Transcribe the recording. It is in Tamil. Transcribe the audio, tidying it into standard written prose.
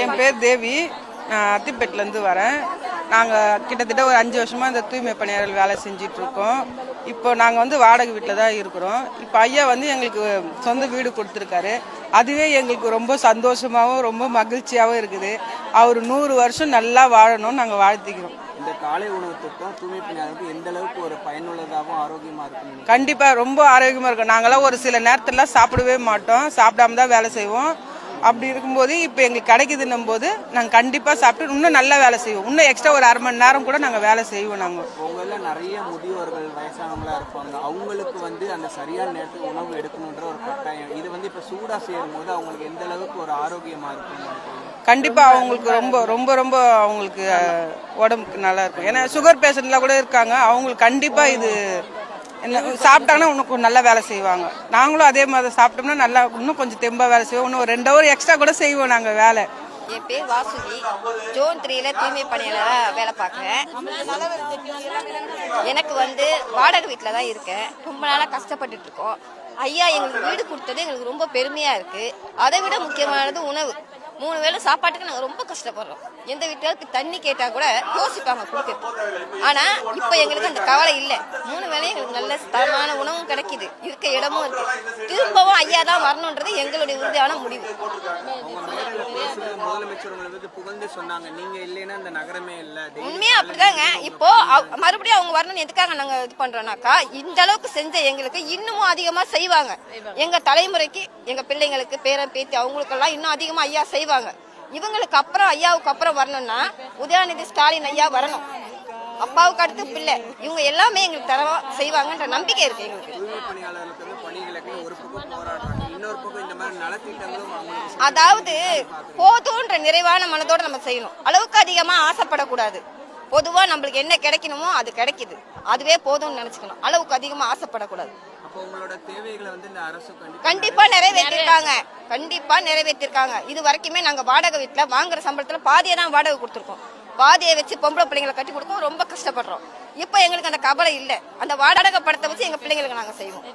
என் பேர் தேவி. நான் அத்திப்பேட்டிலேருந்து வரேன். நாங்கள் கிட்டத்தட்ட ஒரு 5 வருஷமாக இந்த தூய்மை பணியாளர்கள் வேலை செஞ்சிட்ருக்கோம். இப்போ நாங்கள் வாடகை வீட்டில் தான் இருக்கிறோம். இப்போ ஐயா எங்களுக்கு சொந்த வீடு கொடுத்துருக்காரு. அதுவே எங்களுக்கு ரொம்ப சந்தோஷமாகவும் ரொம்ப மகிழ்ச்சியாகவும் இருக்குது. அவர் 100 வருஷம் நல்லா வாழணும்னு நாங்கள் வாழ்த்திக்கிறோம். இந்த காலை உணவு திட்டம் தூய்மை பணியாளருக்கு எந்த அளவுக்கு ஒரு பயனுள்ளதாகவும் ஆரோக்கியமாக இருக்கும்? கண்டிப்பாக ரொம்ப ஆரோக்கியமாக இருக்கும். நாங்களாம் ஒரு சில நேரத்தில் சாப்பிடவே மாட்டோம், சாப்பிடாம தான் வேலை செய்வோம். அப்படி இருக்கும்போது இப்போ எங்களுக்கு கிடைக்குதுன்னும் போது நாங்கள் கண்டிப்பாக சாப்பிட்டு இன்னும் நல்லா வேலை செய்வோம். இன்னும் எக்ஸ்ட்ரா ஒரு 1/2 மணி நேரம் கூட நாங்கள் வேலை செய்வோம். நாங்கள் உங்களில் நிறைய முதியோர்கள் வயசானவங்களா இருப்பாங்க. அவங்களுக்கு அந்த சரியான நேரத்துக்கு உணவு எடுக்கணுன்ற ஒரு கட்டாயம் இது இப்போ சூடாக செய்யும் போது அவங்களுக்கு எந்த அளவுக்கு ஒரு ஆரோக்கியமாக இருக்கும்? கண்டிப்பாக அவங்களுக்கு ரொம்ப ரொம்ப ரொம்ப அவங்களுக்கு உடம்புக்கு நல்லா இருக்கும். ஏன்னா சுகர் பேஷண்ட்லாம் கூட இருக்காங்க. அவங்களுக்கு கண்டிப்பாக இது சாப்பிட்டாங்கன்னா இன்னும் நல்லா வேலை செய்வாங்க. நாங்களும் அதே மாதிரி சாப்பிட்டோம்னா நல்லா இன்னும் கொஞ்சம் தெம்பாக வேலை செய்வோம். இன்னும் ஒரு 2 ஹவர் எக்ஸ்ட்ரா கூட செய்வோம் நாங்கள் வேலை. என் பேர் வாசுகி. ஜோன் 3ல தூய்மை பணியாளராக வேலை பார்க்குறேன். எனக்கு வாடகை வீட்டில் தான் இருக்கேன். ரொம்ப நாளாக கஷ்டப்பட்டுட்டு இருக்கோம். ஐயா எங்களுக்கு வீடு கொடுத்தது எங்களுக்கு ரொம்ப பெருமையாக இருக்குது. அதை விட முக்கியமானது உணவு. 3 வேளை சாப்பாட்டுக்கு நாங்கள் ரொம்ப கஷ்டப்படுறோம். எந்த வீட்டுக்கு தண்ணி கேட்டால் கூட யோசிப்பாங்க கொடுக்குறது. ஆனால் இப்போ எங்களுக்கு அந்த கவலை இல்லை. 3 வேளையும் எங்களுக்கு நல்ல தரமான உணவும் கிடைக்கிது, இருக்க இடமும் இருக்கு. திரும்பவும் ஐயா தான் வரணுன்றது எங்களுடைய உறுதியான முடிவு. உண்மையா அப்படிதாங்க. இப்போ மறுபடியும் அவங்க வரணும்னு எதுக்காக நாங்க இது பண்றோம்னாக்கா, இந்த அளவுக்கு செஞ்ச எங்களுக்கு இன்னமும் அதிகமா செய்வாங்க. எங்க தலைமுறைக்கு, எங்க பிள்ளைங்களுக்கு, பேரன் பேத்தி அவங்களுக்கெல்லாம் இன்னும் அதிகமா ஐயா செய்வாங்க. இவங்களுக்கு அப்புறம் ஐயாவுக்கு அப்புறம் வரணும்னா உதயநிதி ஸ்டாலின் ஐயா வரணும். அப்பாவுக்கு அடுத்து பிள்ளை, இவங்க எல்லாமே எங்களுக்கு தரவா செய்வாங்கன்ற நம்பிக்கை இருக்கு எங்களுக்கு. அதாவது போதுன்ற நிறைவான மனதோட நம்ம செய்யணும். அளவுக்கு அதிகமா ஆசைப்படக்கூடாது. பொதுவா நம்மளுக்கு என்ன கிடைக்கணுமோ அது கிடைக்குது, அதுவே போதும்னு நினைச்சுக்கணும். அளவுக்கு அதிகமா ஆசைப்படக்கூடாது. கண்டிப்பா நிறைவேற்றிருக்காங்க. கண்டிப்பா நிறைவேற்றிருக்காங்க. இது வரைக்குமே நாங்க வாடகை வீட்டுல வாங்குற சம்பளத்துல பாதியை தான் வாடகை கொடுத்துருக்கோம். பாதியை வச்சு பொம்பளை பிள்ளைங்களை கட்டி கொடுக்கும் ரொம்ப கஷ்டப்படுறோம். இப்போ எங்களுக்கு அந்த கவலை இல்லை. அந்த வாடகை படத்தை வச்சு எங்க பிள்ளைங்களுக்கு நாங்க செய்வோம்.